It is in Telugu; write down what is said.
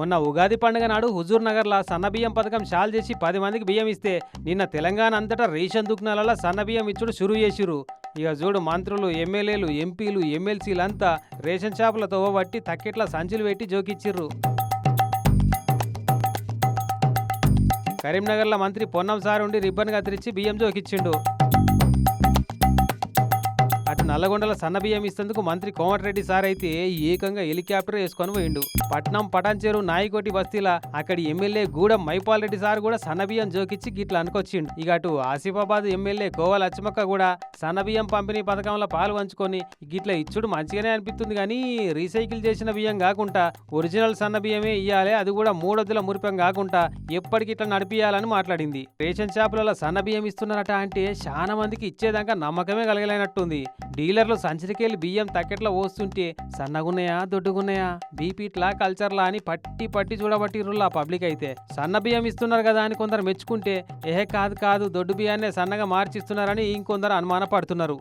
మొన్న ఉగాది పండుగ నాడు హుజూర్ నగర్లో సన్నబియ్యం పథకం షాల్ చేసి 10 మందికి బియ్యం ఇస్తే నిన్న తెలంగాణ అంతటా రేషన్ దుకాణాలలో సన్నబియ్యం ఇచ్చుడు షురూ చేసిర్రు. ఇక చూడు మంత్రులు, ఎమ్మెల్యేలు, ఎంపీలు, ఎమ్మెల్సీలంతా రేషన్ షాపులతో బట్టి తక్కెట్ల సంచులు పెట్టి జోకిచ్చిర్రు. కరీంనగర్లో మంత్రి పొన్నం సార్ ఉండి రిబ్బన్ కత్తిరించి బియ్యం జోకిచ్చిండు. అటు నల్లగొండల సన్న బియ్యం ఇస్తేందుకు మంత్రి కోమటిరెడ్డి సార్ అయితే ఏకంగా హెలికాప్టర్ వేసుకొని పోయిండు. పట్నం పటాన్చేరు నాయికోటి బస్తీల అక్కడి ఎమ్మెల్యే గూడెం మైపాల్ రెడ్డి సార్ కూడా సన్నబియ్యం జోకిచ్చి గిట్లా అనుకొచ్చిండు. ఇక అటు ఆసిఫాబాద్ ఎమ్మెల్యే కోవ లచ్చమక్క కూడా సన్నబియ్యం పంపిణీ పథకంలో పాలు పంచుకొని గిట్లా ఇచ్చుడు మంచిగానే అనిపిస్తుంది, కానీ రీసైకిల్ చేసిన బియ్యం కాకుండా ఒరిజినల్ సన్న బియ్యమే ఇయ్యాలి, అది కూడా 3 వద్దుల మురిపం కాకుండా ఎప్పటికిట్లా నడిపియాలని మాట్లాడింది. రేషన్ షాపులలో సన్న బియ్యం ఇస్తున్నారట అంటే చాలా మందికి ఇచ్చేదాకా నమ్మకమే కలగలేనట్టుంది. డీలర్లు సంచికెళ్ళి బియ్యం తక్కెట్లా పోస్తుంటే సన్నగున్నాయా దొడ్డుగున్నాయా బీపీట్లా కల్చర్లా అని పట్టి పట్టి చూడబట్టిరులా పబ్లిక్ అయితే. సన్న బియ్యం ఇస్తున్నారు కదా అని కొందరు మెచ్చుకుంటే కాదు దొడ్డు బియ్యాన్నే సన్నగా మార్చిస్తున్నారని ఇంకొందరు అనుమానపడుతున్నారు.